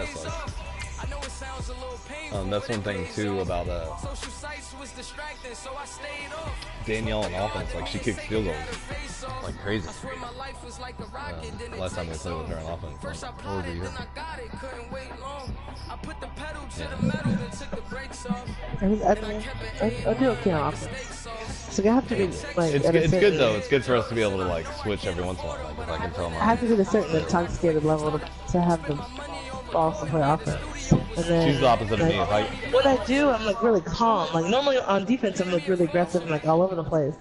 that sucks. That's one thing too about Danielle on offense. Like she kicks field goals like crazy. Last time we played with her on offense, like, what was it? I do okay on offense. So you have to be like. It's good though. It's good for us to be able to like switch every once in a while. Like if I can tell them. I have to be at a certain intoxicated level to have the balls to play offense. And then, she's the opposite of me. What I do, I'm like really calm. Like normally on defense, I'm like really aggressive and like all over the place.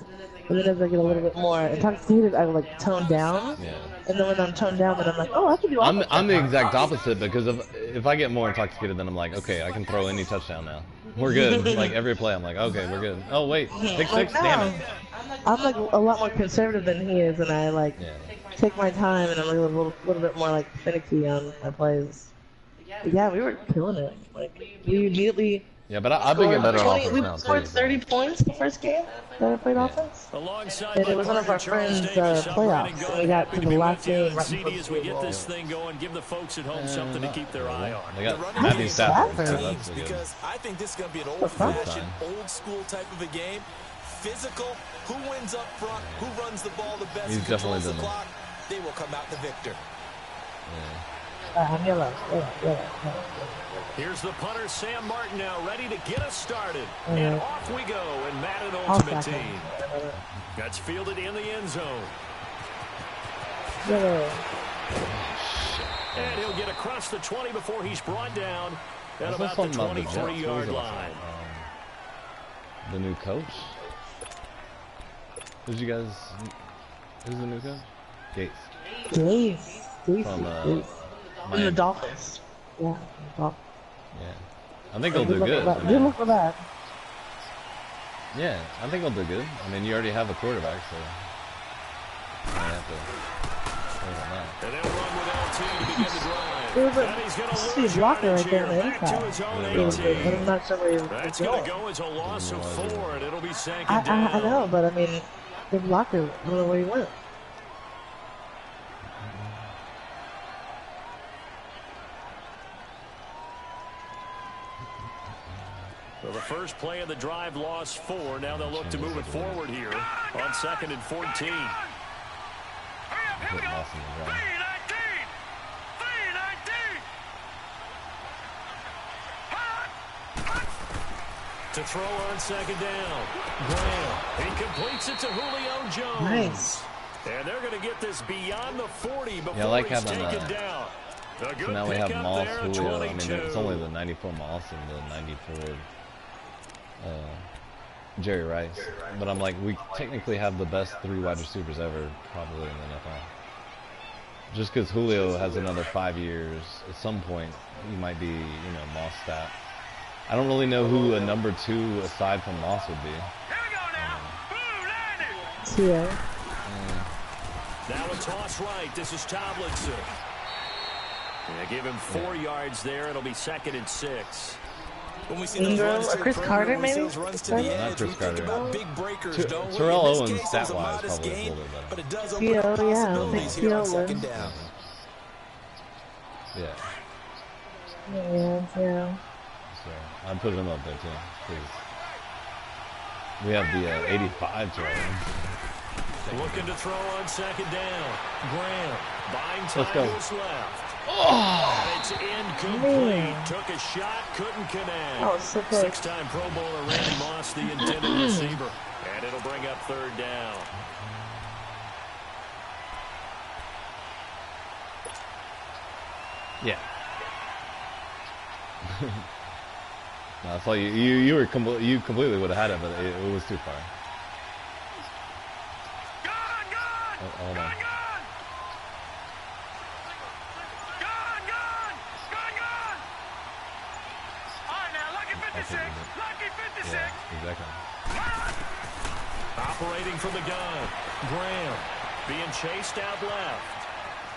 But then as I get a little bit more intoxicated, I like tone down. Yeah. And then when I'm toned down, then I'm like, oh, I can do all. I'm the exact opposite because if I get more intoxicated, then I'm like, okay, I can throw any touchdown now. We're good. Like every play, I'm like, okay, we're good. Oh wait, pick six, damn it. I'm like a lot more conservative than he is, and I like take my time, and I'm like a little bit more like finicky on my plays. But yeah, we were killing it. Like we immediately. Yeah, but I've been getting better on offense now. We scored 30 points the first game that I played offense. And it was one of our friends' playoffs. And we got to the last game right before as we get this thing going, give the folks at home something to keep their eye on. They got Matthew Stafford. Because I think this is going to be an old-fashioned, old-school type of a game. Physical, who wins up front, who runs the ball the best, he's definitely the clock, they will come out the victor. Here's the punter, Sam Martin, now ready to get us started. And off we go in Madden Ultimate Team. That's fielded in the end zone. And he'll get across the 20 before he's brought down at about the 23-yard line. The new coach? Who's the new coach? Gates. Gates. From the Dolphins. Yeah, Yeah. I think they'll do good. Good luck with that. Yeah, I think they'll do good. I mean, you already have a quarterback, so you have to worry about that. And they'll run with LT to begin the drive. There's a blocker right there in the inside. But I'm not sure where That's going to go as a loss of 4, and it'll be second down. I know, but I mean, the blocker, I don't know where he went. Well, the first play of the drive lost 4. Now they'll look to move it forward here on 2nd and 14. Here we go. 3-19. To throw on 2nd down. Graham. He completes it to Julio Jones. Nice. And they're going to get this beyond the 40 before he's taken down. So now we have Moss, Julio. I mean, it's only the 94 Moss and the 94 Jerry Rice. But I'm like, we technically have the best 3 wide receivers ever, probably in the NFL. Just because Julio has another 5 years, at some point he might be, Moss stat. I don't really know who a number 2 aside from Moss would be. Here we go now. Yeah. Now a toss right. This is Tomlinson. They give him 4 yards there. It'll be 2nd and 6. When we see those runs to Chris Carter, maybe? Runs to the edge, not Chris Carter. big breakers, don't we? Terrell Owens, stat-wise, probably a little bit better. But it does open up possibilities here on 2nd down. Yeah. Yeah. So I'd put him up there too, because we have the 85 Terrell Owens. Looking to throw on 2nd down. Graham. Buying time. Let's go. Left. Oh! It's incomplete. Took a shot, couldn't connect. Oh, so close. 6-time Pro Bowler Randy Moss, the intended receiver. And it'll bring up 3rd down. Yeah. No, I thought you completely would have had it, but it was too far. Hold on. Yeah, exactly. Operating from the gun. Graham being chased out left.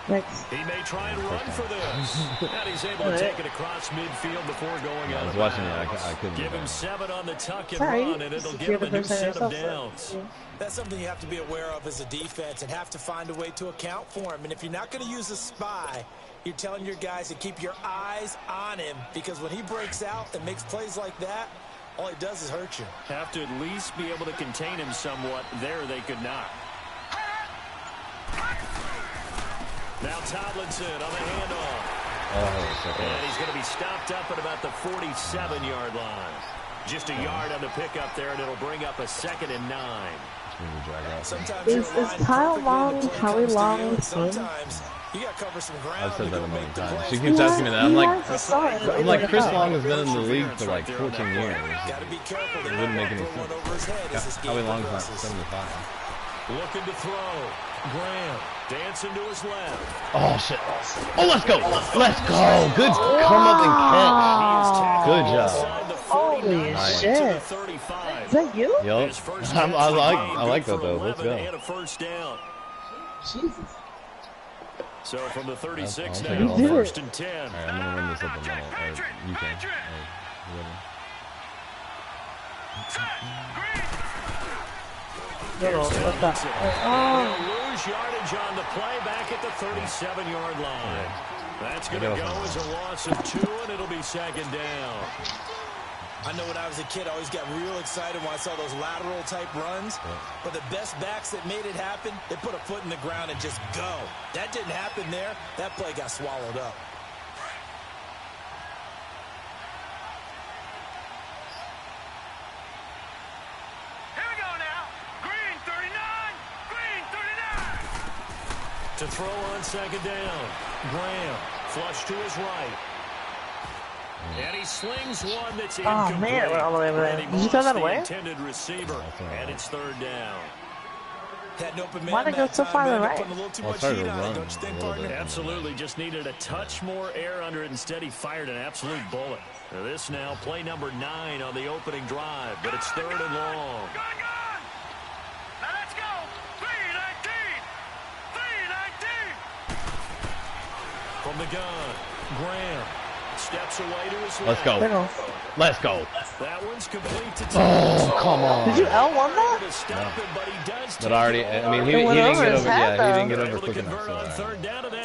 Next. He may try and run for this. And he's able to take it across midfield before going out. I was watching it. I couldn't. Give him 7 on the tuck and Sorry. run, and it'll give him a new set of downs. That's something you have to be aware of as a defense and have to find a way to account for him. And if you're not going to use a spy, you're telling your guys to keep your eyes on him, because when he breaks out and makes plays like that, all he does is hurt you. Have to at least be able to contain him somewhat. There they could not. Now Tomlinson on the handoff. And he's going to be stopped up at about the 47-yard line. Just a yard on the pickup there, and it'll bring up a 2nd and 9. Is Kyle Long, Howie Long, sometimes you got to cover some ground. I've said that a million times. She keeps asking me that. I'm like, Chris Long has been in the league for like 14 years. It wouldn't make any sense. Howie Long's not 75. Looking to throw. Graham dancing to his left. Oh, shit. Oh, let's go. Let's go. Good come up and catch. Good job. Holy shit. Is that you? Yup. I like that, though. Let's go. And a first down. Jesus. So from the 36 now, now, 1st and 10. All right, I'm going to run this up a minute. You can. Lose yardage on the play back at the 37-yard line. That's going to go as a loss of 2, and it'll be 2nd down. I know when I was a kid, I always got real excited when I saw those lateral-type runs. But the best backs that made it happen, they put a foot in the ground and just go. That didn't happen there. That play got swallowed up. To throw on 2nd down. Graham, flush to his right. And he slings one that's incomplete. Oh, man, it went all the way over there. Did you throw that away? Intended receiver, and it's 3rd down. Why did it go so far to the right? Absolutely, just needed a touch more air under it. Instead, he fired an absolute bullet. Now this now, play number 9 on the opening drive, but it's 3rd and long. From the gun, Graham steps away to his left. Let's go. Let's go. That one's complete to oh, come on. Did you L1 that? No. But already, I mean, he didn't get over. Yeah, he didn't get over quick enough.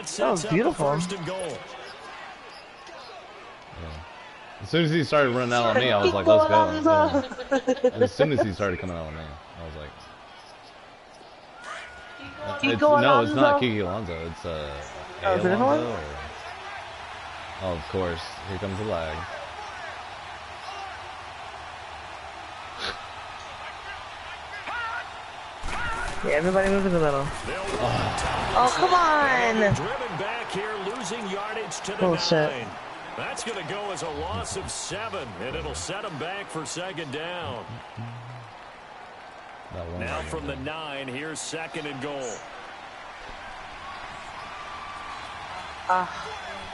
So that was beautiful. As soon as he started running out on me, I was like, let's go. And as soon as he started coming out on me, I was like, no, it's not Kiki Alonso. It's Alonso. Oh, of course. Here comes the lag. Yeah, everybody move in the middle. Oh, come on! Driven back here, losing yardage to the bullshit. 9. That's going to go as a loss of 7, and it'll set him back for 2nd down. Now from the 9, here's 2nd and goal.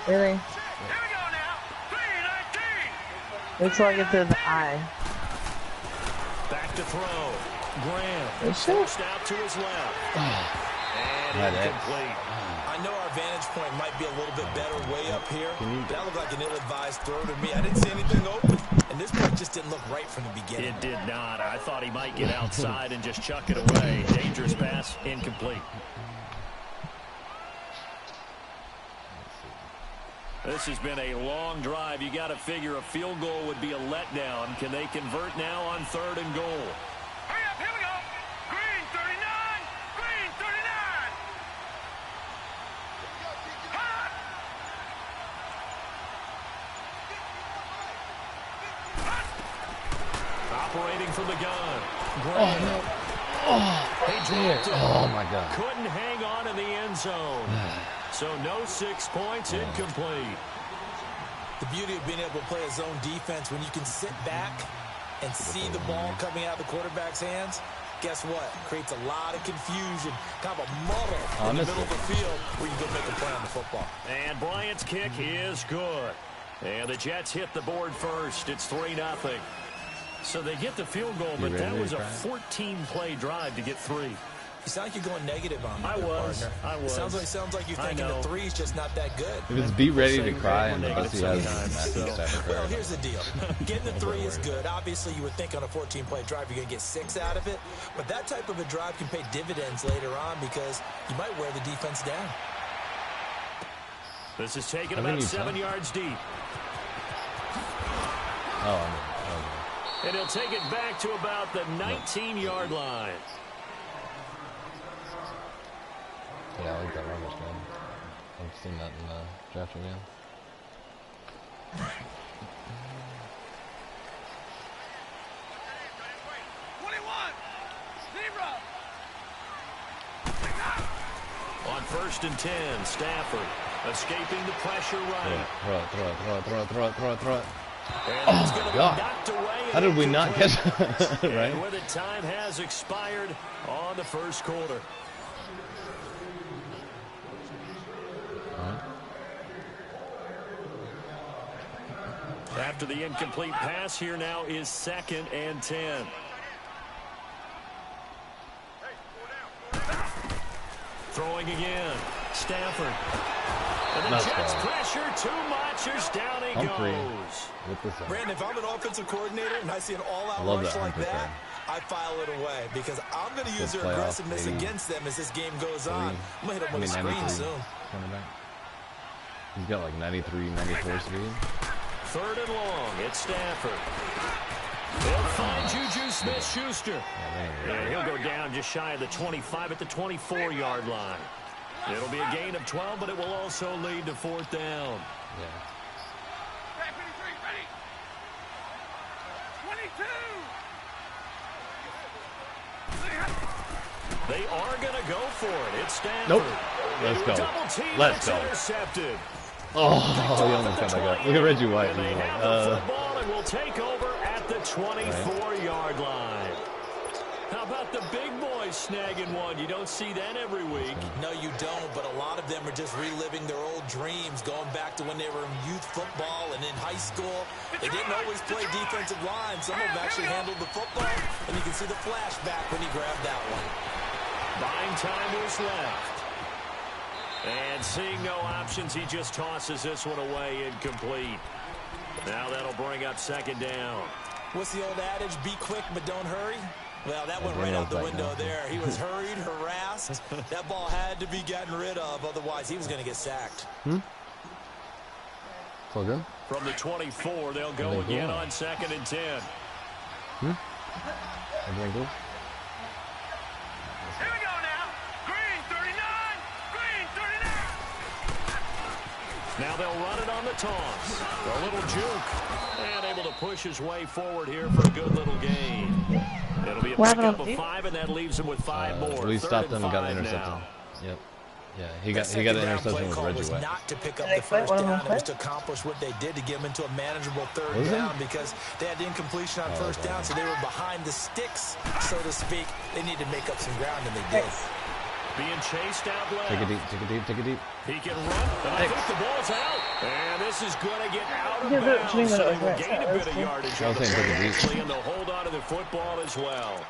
Really? Wait till I get to the eye. Back to throw. Graham pushed out to his left. And incomplete. I know our vantage point might be a little bit better way up here. That looked like an ill-advised throw to me. I didn't see anything open. And this play just didn't look right from the beginning. It did not. I thought he might get outside and just chuck it away. Dangerous pass, incomplete. This has been a long drive. You got to figure a field goal would be a letdown. Can they convert now on 3rd and goal? Hurry up, here we go. Green 39, green 39. Operating from the gun. Graham. Oh my God. Couldn't hang on in the end zone. So no 6 points, incomplete. The beauty of being able to play a zone defense when you can sit back and see the ball coming out of the quarterback's hands, guess what? Creates a lot of confusion, kind of a muddle in the middle of the field where you go make a play on the football. And Bryant's kick is good. And the Jets hit the board first. It's 3-0. So they get the field goal, but that was a 14-play drive to get 3. You sound like you're going negative on me, I was. Sounds like you're thinking the 3's just not that good. If it's beat ready to cry and the bus he has well, here's the deal. Getting the 3 is good. Obviously, you would think on a 14-play drive you're going to get 6 out of it. But that type of a drive can pay dividends later on because you might wear the defense down. This is taken about 7 yards deep. And he'll take it back to about the 19-yard line. Yeah, I like that rubbish, man. I've seen that in the draft again. On 1st and 10, Stafford escaping the pressure right. Throw it. Oh, my God. How did we not catch that? Right? And with it, time has expired on the first quarter. After the incomplete pass, here now is 2nd and 10. Throwing again. Stafford. And the Jets pressure too much. As down he goes. Brandon, if I'm an offensive coordinator and I see an all-out rush like that, I file it away because I'm going to use their aggressiveness against them as this game goes on. I'm going to hit them with a screen soon. He's got like 93, 94 speed. 3rd and long. It's Stafford. They'll find Juju Smith-Schuster. And he'll go down just shy of the 25 at the 24-yard line. It'll be a gain of 12, but it will also lead to 4th down. Yeah. They are going to go for it. It's Stafford. Nope. Let's go. Intercepted. Oh, he almost got back up. Look at Reggie White. And they have the football and will take over at the 24-yard line. How about the big boys snagging one? You don't see that every week. No, you don't, but a lot of them are just reliving their old dreams, going back to when they were in youth football and in high school. They didn't always play defensive line. Some of them actually handled the football, and you can see the flashback when he grabbed that one. Buying time was left. And seeing no options, he just tosses this one away incomplete. Now that'll bring up 2nd down. What's the old adage? Be quick, but don't hurry. Well, that went right out the window there. He was hurried, harassed. That ball had to be gotten rid of, otherwise he was going to get sacked. It's all good. From the 24, they'll go again on 2nd and 10. Everything good? Here we go now. Green 39. Green 39. Now they'll run it on the toss. A little juke. And able to push his way forward here for a good little gain. It'll be a pickup of 5, and that leaves him with 5 more. We stopped him and got an interception. Yep. Yeah, he got the interception with Reggie White. Not to pick up the first down, it was to accomplish what they did to get him into a manageable 3rd down because they had the incompletion on 1st down, so they were behind the sticks, so to speak. They needed to make up some ground, and they did. Being chased out left. Take it deep. He can run, and I think the ball's out. And this is going to get out of bounds, so they will gain a bit of yardage on the play, and they'll hold on to the football as well.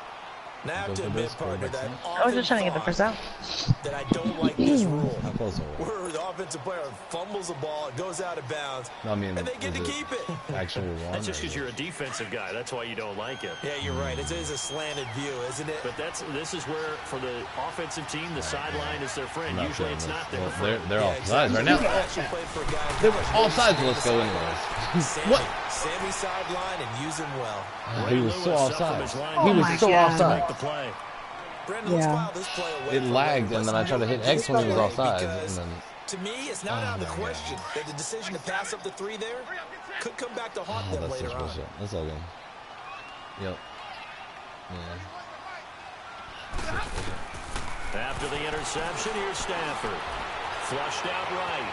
Now I have to admit, partner, that I was just trying to get the first out. That I don't like this rule. How close are we? Where the offensive player fumbles the ball, it goes out of bounds, No, I mean, and they get to keep it. Actually won. That's just because you're a defensive guy. That's why you don't like it. Yeah, you're right. It is a slanted view, isn't it? But this is where, for the offensive team, the sideline is their friend. Usually it's not their Well, friend. they're offsides right now. They're offsides. Let's go anyways. What? Sammy sideline and use him well. He was so offside. Oh He my was so God. offside. Make the play. Brandon, let's file this play away It from lagged, him. and then I tried to hit X when he was offside. And then, To me, it's not out of the question that the decision to pass up the 3 there could come back to haunt them that's later such on. bullshit. That's all good. Yep. Yeah. After the interception, here's Stafford. Flushed out right.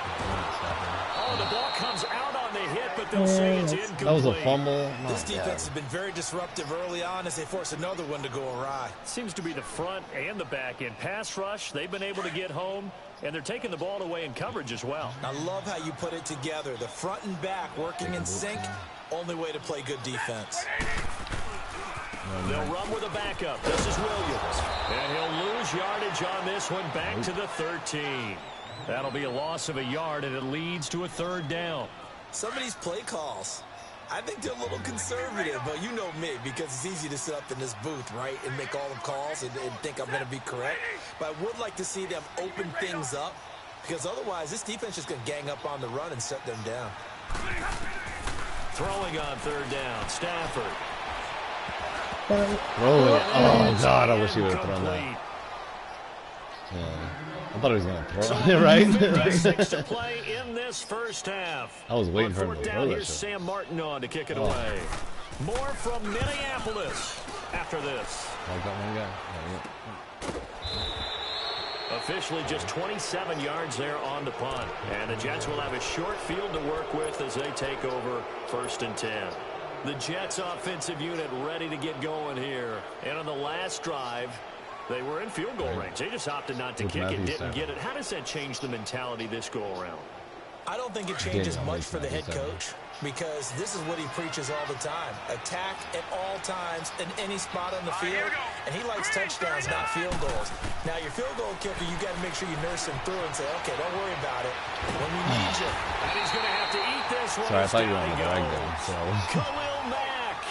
Oh, the ball comes out on the hit, but they'll say it's incomplete. That was a fumble. This defense has been very disruptive early on as they force another one to go awry. Seems to be the front and the back end. Pass rush, they've been able to get home, and they're taking the ball away in coverage as well. I love how you put it together. The front and back working in sync, only way to play good defense. They'll run with a backup. This is Williams. And he'll lose yardage on this one back to the 13. That'll be a loss of a yard, and it leads to a 3rd down. Some of these play calls, I think they're a little conservative, but you know me, because it's easy to sit up in this booth, right, and make all the calls and think I'm going to be correct. But I would like to see them open things up Because otherwise, this defense is going to gang up on the run and set them down. Throwing on third down, Stafford. Throwing. Oh, God, I wish he would have thrown that. Yeah. I thought he was going to throw it, right? 2:56 to play in this first half. I was waiting for him to throw throw that here's shit. Sam Martin on to kick it away. More from Minneapolis after this. Like that one guy. Officially just 27 yards there on the punt. And the Jets will have a short field to work with as they take over 1st and 10. The Jets offensive unit ready to get going here. And on the last drive, they were in field goal range. They just opted not to kick it, didn't get it. How does that change the mentality this go around? I don't think it changes much for the head coach because this is what he preaches all the time. Attack at all times in any spot on the field, and he likes touchdowns, not field goals. Now, your field goal kicker, you got to make sure you nurse him through and say, okay, don't worry about it when we need you. And he's going to have to eat this one. Sorry, I thought you were on the rag there. So. Khalil Mack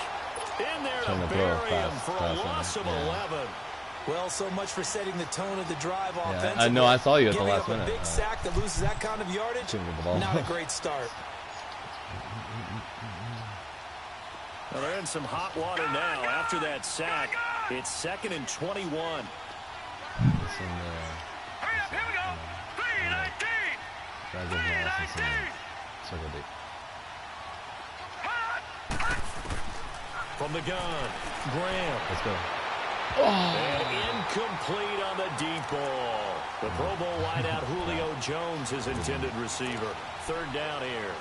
in there to throw bury him fast, for a loss of 11. Well, so much for setting the tone of the drive offensively. I know, I saw you at the last Giving up minute. a big sack that loses that kind of yardage, not a great start. Well, they're in some hot water now after that sack. It's 2nd and 21. Hurry up, here we go. 3:19. Circle deep. From the gun, Graham. Let's go. And incomplete on the deep ball. The Pro Bowl wideout Julio Jones, his intended receiver. 3rd down here.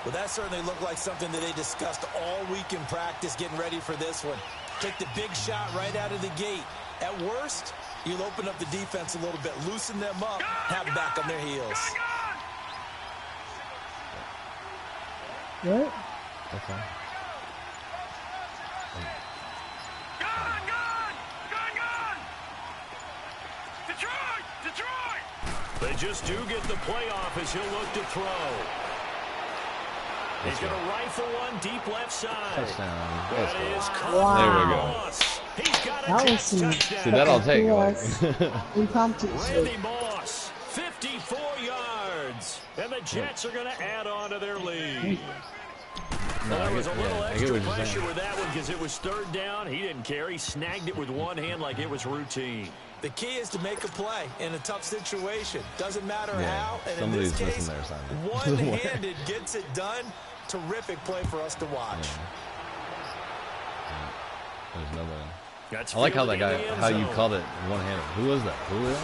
Well, that certainly looked like something that they discussed all week in practice getting ready for this one. Take the big shot right out of the gate. At worst, you'll open up the defense a little bit, loosen them up, have them back on their heels. What? That's fine. Detroit! They just do get the playoff as he'll look to throw. He's going to rifle one deep left side. Touchdown. That is Wow. There we go. Moss. He's got a That was Jets some- touchdown. See, that I'll take. Impromptu. Randy Moss, 54 yards. And the Jets are going to add on to their lead. No, There was a little I get extra what you're pressure saying. with that one because it was 3rd down. He didn't care. He snagged it with one hand like it was routine. The key is to make a play in a tough situation. Doesn't matter how. And in somebody's this case, missing their assignment. one-handed gets it done. Terrific play for us to watch. There's nobody. That's I like how fielded that in guy, the end how you zone. called it one-handed. Who was that? Julio?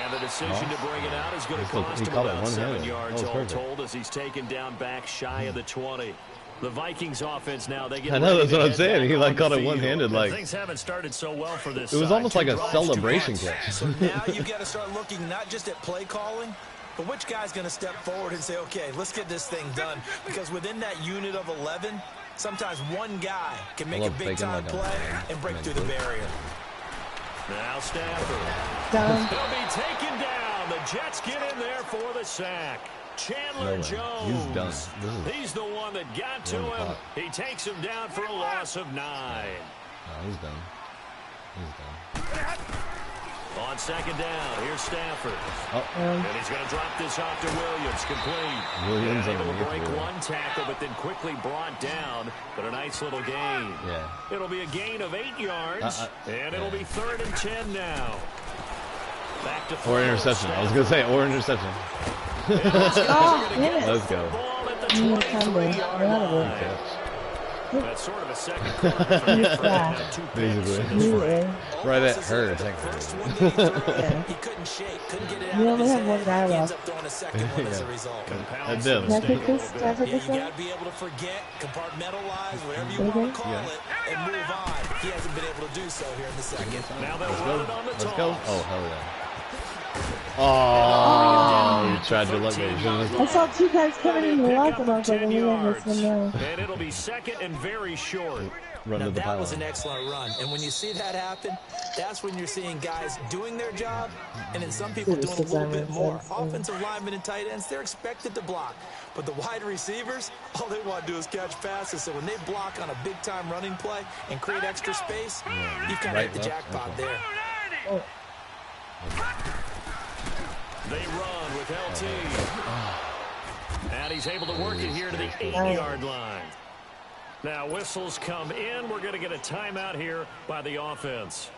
And the decision to bring it out is going to He cost him caught it about one-handed. 7 yards That was all perfect. told as he's taken down back shy of the 20. The Vikings offense now, they get I know, ready that's to what I'm head saying. back He, on like, the caught it field. one-handed, And like- things haven't started so well for this It was side. almost like 2 a drives, 2 celebration punts. catch. So now you got to start looking not just at play calling, but which guy's going to step forward and say, okay, let's get this thing done. Because within that unit of 11, sometimes one guy can make a big-time play and break through the barrier. Now Stafford. Done. He'll be taken down. The Jets get in there for the sack. Chandler Jones. He's done. He's the one that got to him. He takes him down for a loss of 9. No, he's done. He's done. On 2nd down, here's Stafford. Oh. And he's going to drop this off to Williams. Complete. Williams and able to underneath break Williams. one tackle, but then quickly brought down. But a nice little gain. Yeah. It'll be a gain of 8 yards. And it'll be 3rd and 10 now. Back to Or interception. I was going to say, or interception. Oh, damn it. Let's go. Ball at the Mm, 23-yard line. That's sort of a second quarter for different. Now 2 picks in this Anyway, Right at her, First technically. one that he threw, Yeah. he couldn't shake, couldn't get it We out of only his have one head. guy He ends left. up throwing a second one as a result. Compounds did. the can I mistake take a this? little Can I bit. take Yeah, this you one? got to be able to forget, compartmentalize, whatever you Okay. want to call it, and move on. He hasn't been able to do so here in the second. Now they'll Let's run go. it on the Let's toss. go. Oh, hell yeah. Oh, you tried to look at it. I saw 2 guys coming in the lock, and I was like, I'm gonna miss one now. And it'll be 2nd and very short. Run Now to the that was pylon. an excellent run, and when you see that happen, that's when you're seeing guys doing their job, and then some people doing a little bit more. Offensive linemen and tight ends, they're expected to block, but the wide receivers, all they want to do is catch passes. So when they block on a big-time running play and create extra space, you've kind of Right, hit the left, jackpot okay. there. Oh, They run with LT. And he's able to work it here to the 8-yard line. Now whistles come in. We're going to get a timeout here by the offense.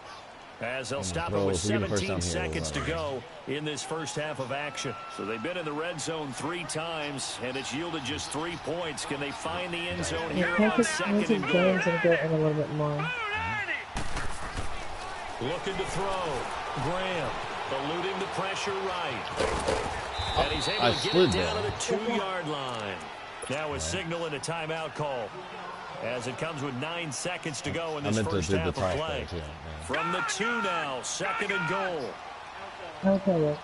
As they'll stop it with 17 seconds to go in this first half of action. So they've been in the red zone 3 times, and it's yielded just 3 points. Can they find the end zone here on second and goal? A little bit more. Looking to throw. Graham eluding the pressure right. And he's able to get it down to the 2-yard line. Now a signal and a timeout call. As it comes with 9 seconds to go in this first half of play. From the 2 now, second and goal. Okay.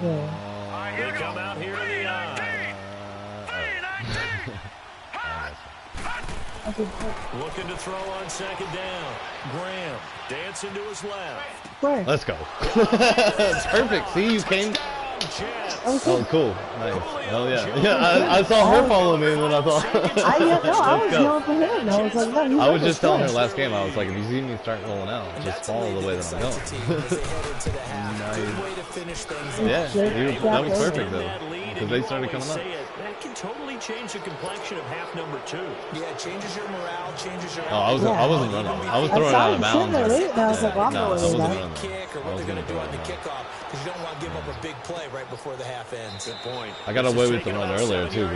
Yeah. They come out here in the eye. Looking to throw on second down. Graham dancing to his left. Where? Let's go. It's perfect. See, you came. Oh, cool. Nice. Oh, yeah. I saw her follow me, and then I thought. I was yelling for him. I was like, no, I was just telling her last game, I was like, if you see me start rolling out, just follow the way that I'm going. Nice. Yeah, that was perfect, though. Because they started coming up. That can totally change the complexion of half number 2. Yeah, it changes your morale, changes your... Oh, I wasn't running. I was throwing out of bounds. I was like, well, no, I wasn't running. Kick or what they're going to do on the kickoff, because you don't want to give up a big play right before the half ends. Good point. I got away with the run earlier, too.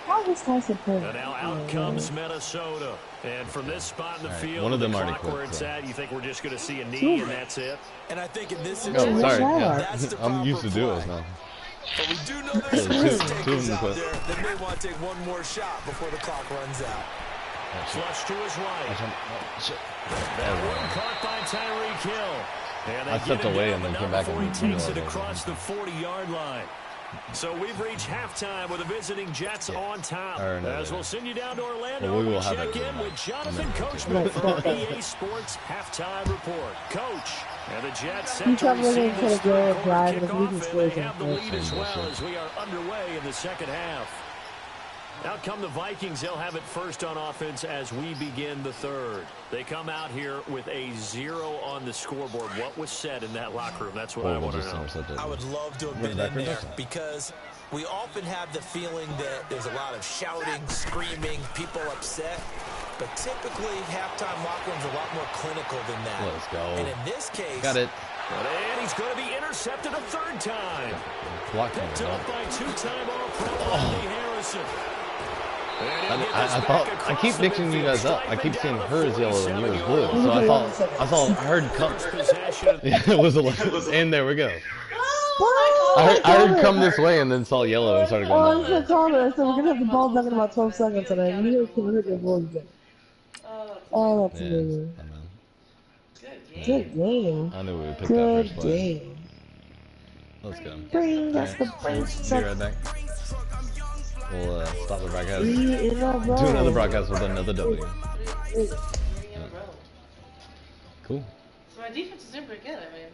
How was nice and and now out comes Minnesota. And from this spot in the field, one of them already where quit, it's so. at, you think we're just going to see a knee and that's it? And I think in this Oh, situation, sorry. that's the I'm used to proper do it play. now. But we do know there's some risk takers out quit. there that may want to take one more shot before the clock runs out. Flush to his right. That one caught by Tyreek Hill. And I stepped away and then came back before he and takes it across the 40-yard line. So we've reached halftime with the visiting Jets on top. As we'll send you down to Orlando, we will we have check it in with Jonathan Coachman from EA Sports Halftime Report. Coach, and the Jets set to receive this kickoff, and they have the lead as well as we are underway in the second half. Out come the Vikings. They'll have it first on offense as we begin the third. They come out here with a 0 on the scoreboard. What was said in that locker room? That's what I want to know. I would love to have been in there because we often have the feeling that there's a lot of shouting, screaming, people upset. But typically, halftime locker rooms are a lot more clinical than that. Let's go. And in this case... Got it. And he's going to be intercepted a 3rd time. Picked up by 2-time All-Pro Andy Harrison. I keep mixing you guys up. I keep seeing her as yellow and you as blue. So I saw her come. It was and there we go. I heard come this way and then saw yellow and started going. I said we're gonna have the ball back in about 12 seconds, and I immediately heard your voice. Oh, that's amazing. Good game. I knew we would pick that first play. Good game. Let's go. Bring us the brains. Be right back. We'll stop the broadcast. Do Do another broadcast with another W. Cool. So my defense is doing pretty good, I mean.